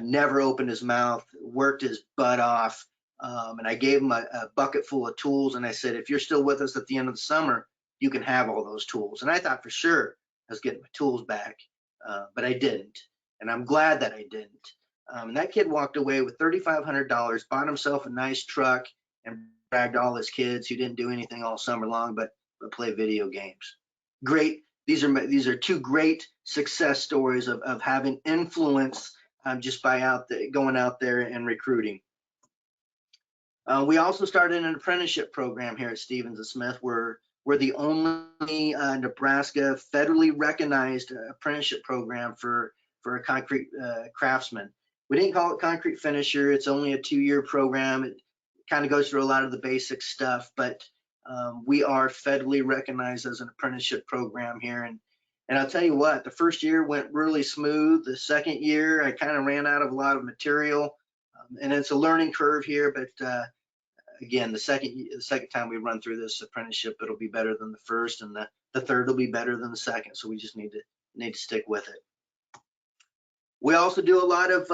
never opened his mouth, worked his butt off. And I gave him a bucket full of tools. And I said, if you're still with us at the end of the summer, you can have all those tools. And I thought for sure I was getting my tools back, but I didn't. And I'm glad that I didn't. And that kid walked away with $3,500, bought himself a nice truck, and bragged all his kids who didn't do anything all summer long but play video games. Great. These are 2 great success stories of having influence just by going out there and recruiting. We also started an apprenticeship program here at Stevens and Smith. We're the only Nebraska federally recognized apprenticeship program for a concrete craftsman. We didn't call it concrete finisher. It's only a 2-year program. It kind of goes through a lot of the basic stuff, but we are federally recognized as an apprenticeship program here. And I'll tell you what, the first year went really smooth. The second year, I kind of ran out of a lot of material, and it's a learning curve here. But again, the second time we run through this apprenticeship, it'll be better than the first, and the third will be better than the second. So we just need to stick with it. We also do a lot of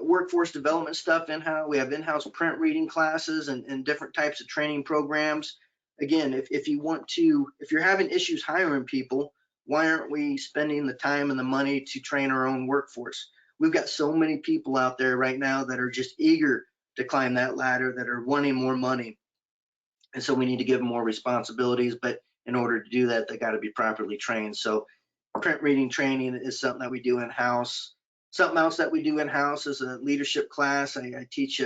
workforce development stuff in-house. We have in-house print reading classes and different types of training programs. Again, if you're having issues hiring people, why aren't we spending the time and the money to train our own workforce? We've got so many people out there right now that are just eager to climb that ladder, that are wanting more money. And so we need to give them more responsibilities, but in order to do that, they got to be properly trained. So print reading training is something that we do in-house. Something else that we do in-house is a leadership class. I teach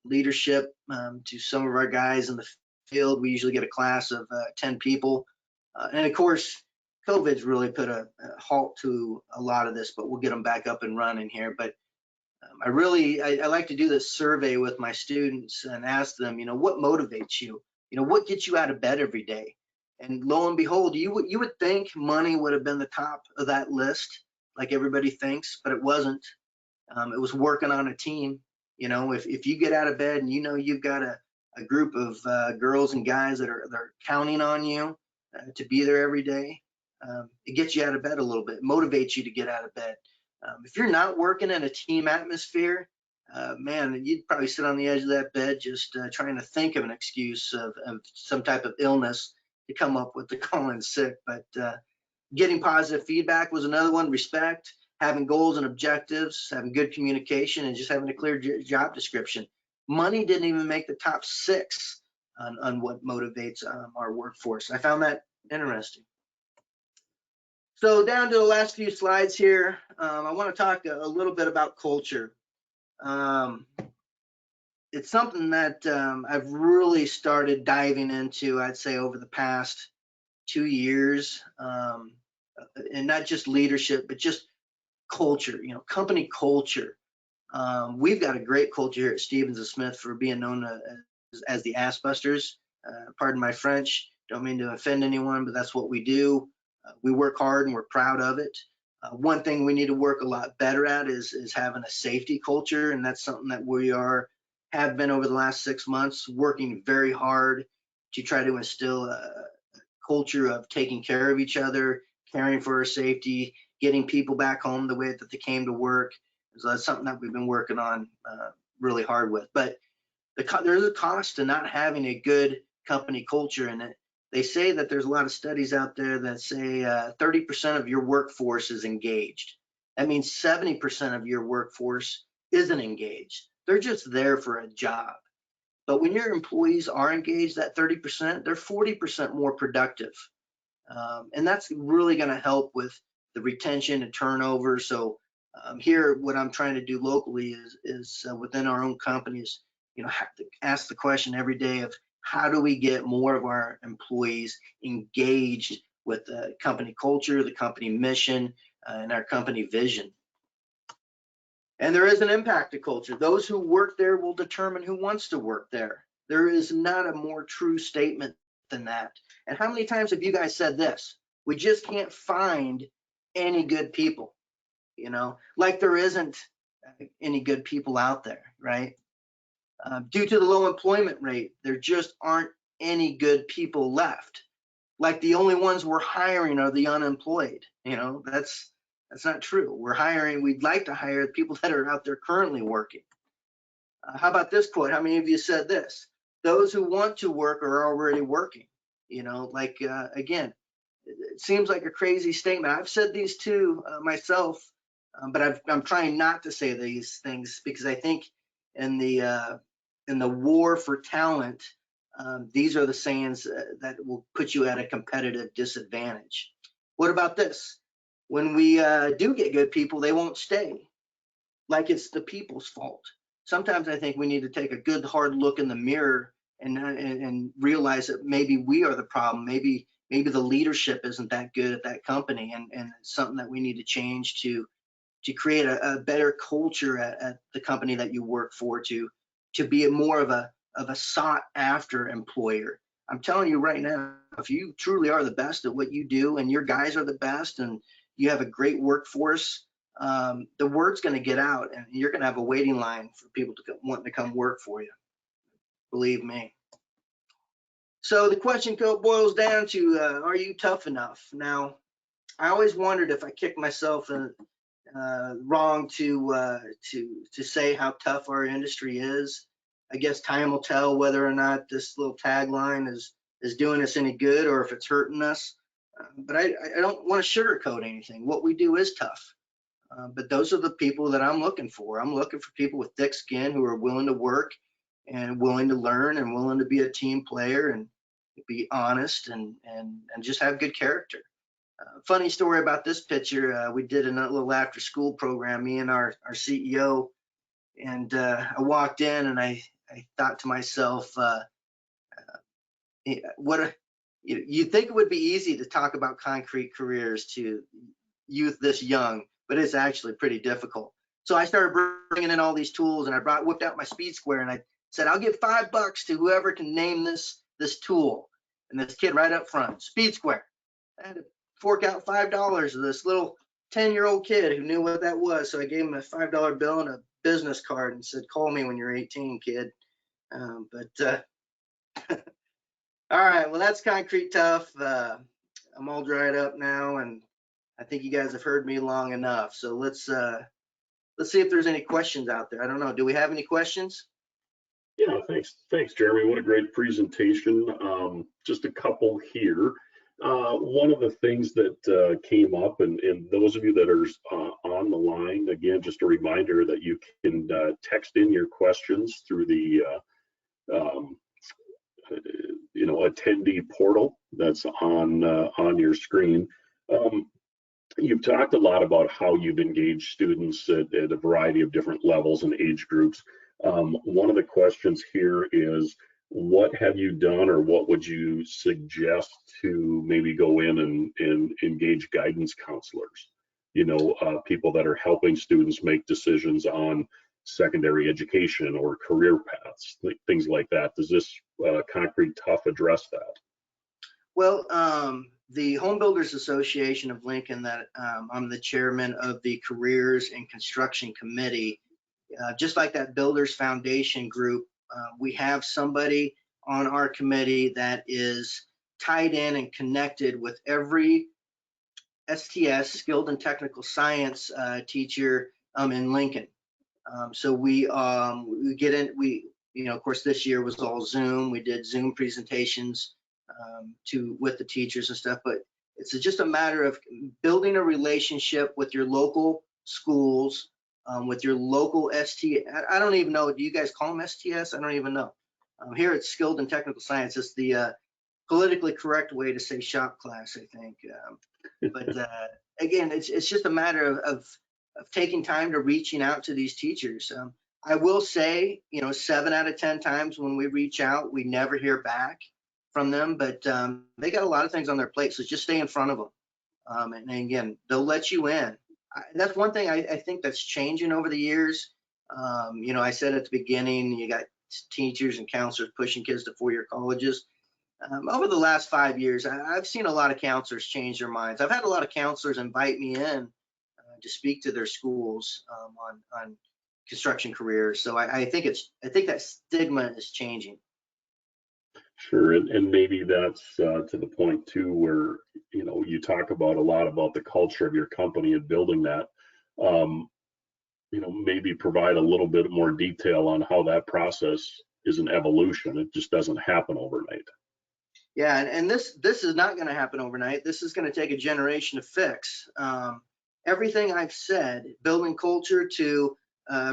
leadership to some of our guys in the field. We usually get a class of 10 people. And of course, COVID's really put a halt to a lot of this, but we'll get them back up and running here. But I like to do this survey with my students and ask them, what motivates you? What gets you out of bed every day? And lo and behold, you would think money would have been the top of that list, like everybody thinks, but it wasn't. It was working on a team. If you get out of bed and you've got a group of girls and guys that are counting on you to be there every day, it gets you out of bed a little bit, motivates you to get out of bed. If you're not working in a team atmosphere, man, you'd probably sit on the edge of that bed just trying to think of an excuse of some type of illness to come up with to call in sick. But getting positive feedback was another one. Respect, having goals and objectives, having good communication, and just having a clear job description. Money didn't even make the top 6 on what motivates our workforce. I found that interesting. So down to the last few slides here, I want to talk a little bit about culture. It's something that I've really started diving into, I'd say, over the past 2 years, and not just leadership, but just culture, company culture. We've got a great culture here at Stevens and Smith for being known as the ass busters. Pardon my French, don't mean to offend anyone, but that's what we do. We work hard and we're proud of it. One thing we need to work a lot better at is having a safety culture, and that's something that we have been over the last 6 months, working very hard to try to instill a culture of taking care of each other, caring for our safety, getting people back home the way that they came to work. So that's something that we've been working on really hard with. But there's a cost to not having a good company culture, and they say that there's a lot of studies out there that say 30% of your workforce is engaged. That means 70% of your workforce isn't engaged. They're just there for a job. But when your employees are engaged, that 30%, they're 40% more productive. And that's really going to help with the retention and turnover. So here, what I'm trying to do locally is within our own companies, have to ask the question every day of how do we get more of our employees engaged with the company culture, the company mission, and our company vision. And there is an impact to culture. Those who work there will determine who wants to work there. There is not a more true statement than that. And how many times have you guys said this? We just can't find any good people, like there isn't any good people out there, right? Due to the low employment rate, there just aren't any good people left. Like the only ones we're hiring are the unemployed. That's not true. We'd like to hire people that are out there currently working. How about this quote? How many of you said this? Those who want to work are already working. Again, it seems like a crazy statement. I've said these too myself, but I'm trying not to say these things because I think in the war for talent, these are the sayings that will put you at a competitive disadvantage. What about this? When we do get good people, they won't stay. Like it's the people's fault. Sometimes I think we need to take a good hard look in the mirror and realize that maybe we are the problem. Maybe the leadership isn't that good at that company, and it's something that we need to change to create a better culture at the company that you work for, to be more of a sought after employer. I'm telling you right now, if you truly are the best at what you do and your guys are the best and you have a great workforce, the word's going to get out and you're going to have a waiting line for people to want to come work for you. Believe me. So the question boils down to, are you tough enough? Now, I always wondered if I kicked myself wrong to say how tough our industry is. I guess time will tell whether or not this little tagline is doing us any good or if it's hurting us. But I don't want to sugarcoat anything. What we do is tough. But those are the people that I'm looking for. I'm looking for people with thick skin who are willing to work and willing to learn and willing to be a team player and be honest and just have good character. Funny story about this picture. We did a little after school program, me and our CEO, and I walked in and I thought to myself, you'd think it would be easy to talk about concrete careers to youth this young, but it's actually pretty difficult. So I started bringing in all these tools, and I whipped out my speed square, and I said, I'll give $5 to whoever can name this tool. And this kid right up front, speed square. I had to fork out $5 to this little 10-year-old kid who knew what that was. So I gave him a $5 bill and a business card and said, call me when you're 18, kid. All right, well, that's concrete tough. I'm all dried up now, and I think you guys have heard me long enough. So let's see if there's any questions out there. I don't know. Do we have any questions? Yeah, thanks, Jeremy. What a great presentation. Just a couple here. One of the things that came up, and those of you that are on the line, again, just a reminder that you can text in your questions through the attendee portal that's on your screen. You've talked a lot about how you've engaged students at a variety of different levels and age groups. One of the questions here is, what have you done or what would you suggest to maybe go in and engage guidance counselors? People that are helping students make decisions on secondary education or career paths, things like that. Does this concrete tough address that? Well, the Home Builders Association of Lincoln, that I'm the chairman of the Careers and Construction Committee, just like that Builders Foundation group, we have somebody on our committee that is tied in and connected with every STS, skilled and technical science teacher in Lincoln. So we get in, of course, this year was all Zoom. We did Zoom presentations with the teachers and stuff, but it's just a matter of building a relationship with your local schools, with your local ST. I don't even know, do you guys call them STS? I don't even know. Here it's skilled and technical science. It's the politically correct way to say shop class, I think. But again, it's just a matter of taking time to reaching out to these teachers. I will say, 7 out of 10 times when we reach out, we never hear back from them, but they got a lot of things on their plate, so just stay in front of them. And again, they'll let you in. That's one thing I think that's changing over the years. I said at the beginning, you got teachers and counselors pushing kids to 4-year colleges. Over the last 5 years, I've seen a lot of counselors change their minds. I've had a lot of counselors invite me in to speak to their schools on construction careers. So I think that stigma is changing. Sure, and maybe that's to the point too, where you talk about a lot about the culture of your company and building that. Maybe provide a little bit more detail on how that process is an evolution. It just doesn't happen overnight. Yeah, and this is not going to happen overnight. This is going to take a generation to fix. Everything I've said, building culture to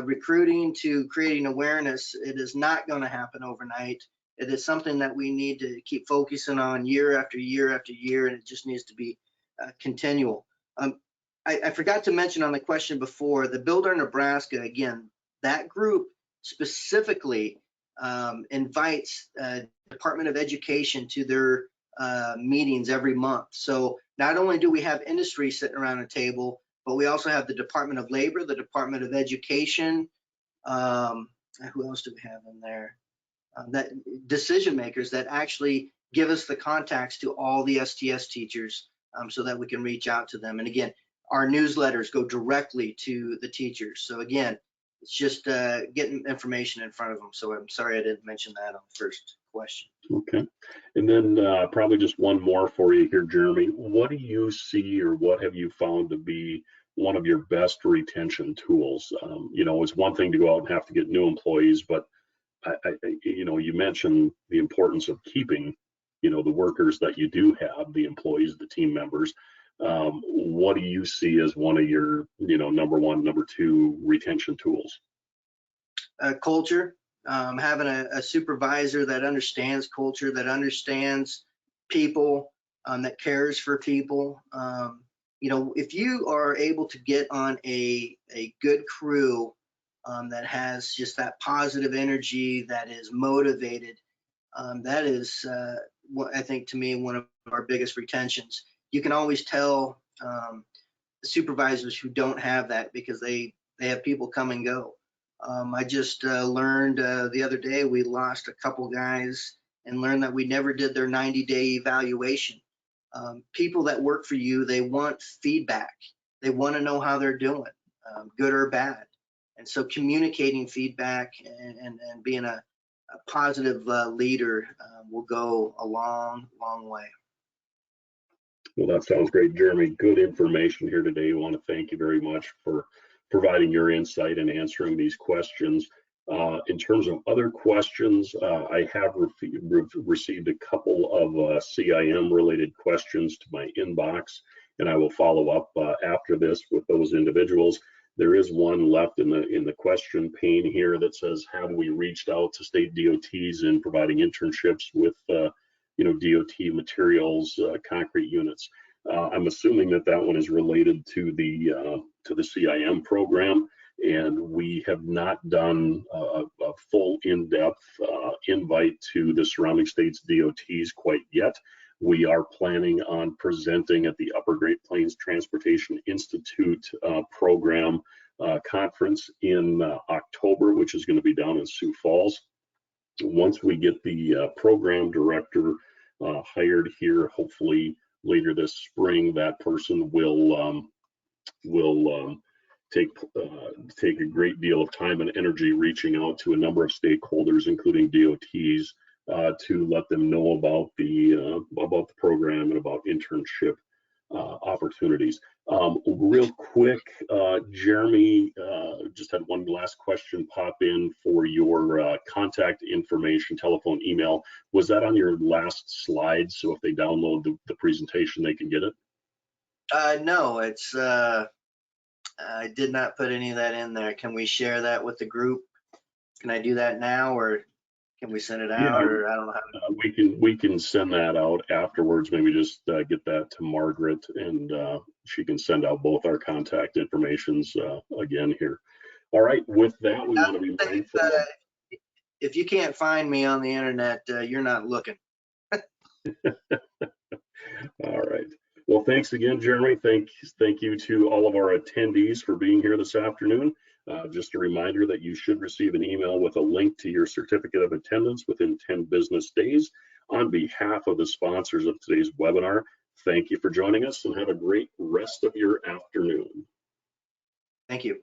recruiting to creating awareness, it is not going to happen overnight. It is something that we need to keep focusing on year after year after year, and it just needs to be continual. I forgot to mention on the question before, the Builder Nebraska, again, that group specifically invites Department of Education to their meetings every month. So not only do we have industry sitting around a table, but we also have the Department of Labor, the Department of Education. Who else do we have in there? That decision makers that actually give us the contacts to all the STS teachers so that we can reach out to them. And again, our newsletters go directly to the teachers. So again, it's just getting information in front of them. So I'm sorry I didn't mention that on the first question. Okay. And then probably just one more for you here, Jeremy. What do you see or what have you found to be one of your best retention tools? It's one thing to go out and have to get new employees, but you mentioned the importance of keeping, the workers that you do have, the employees, the team members. What do you see as one of your, number one, number two retention tools? Culture, having a supervisor that understands culture, that understands people, that cares for people. If you are able to get on a good crew that has just that positive energy, that is motivated, that is, I think, to me, one of our biggest retentions. You can always tell the supervisors who don't have that because they have people come and go. I just learned the other day we lost a couple guys and learned that we never did their 90-day evaluation. People that work for you, they want feedback. They want to know how they're doing, good or bad. And so communicating feedback and being a positive leader will go a long, long way. Well, that sounds great, Jeremy. Good information here today. I want to thank you very much for providing your insight and answering these questions. In terms of other questions, I have received a couple of CIM related questions to my inbox, and I will follow up after this with those individuals. There is one left in the question pane here that says, have we reached out to state DOTs in providing internships with DOT materials, concrete units? I'm assuming that one is related to the CIM program, and we have not done a full in-depth invite to the surrounding states DOTs quite yet. We are planning on presenting at the Upper Great Plains Transportation Institute program conference in October, which is going to be down in Sioux Falls. Once we get the program director hired here, hopefully later this spring, that person will take a great deal of time and energy reaching out to a number of stakeholders, including DOTs, to let them know about the program and about internship opportunities. Real quick, Jeremy just had one last question pop in for your contact information, telephone, email. Was that on your last slide? So if they download the presentation, they can get it? No, it's I did not put any of that in there. Can we share that with the group? Can I do that now, or can we send it out? Yeah, or I don't know how to... we can send that out afterwards. Maybe just get that to Margaret, and she can send out both our contact informations again here. All right, with that, we want to be mindful. If you can't find me on the internet, you're not looking. All right. Well, thanks again, Jeremy. Thank you to all of our attendees for being here this afternoon. Just a reminder that you should receive an email with a link to your certificate of attendance within 10 business days. On behalf of the sponsors of today's webinar, thank you for joining us and have a great rest of your afternoon. Thank you.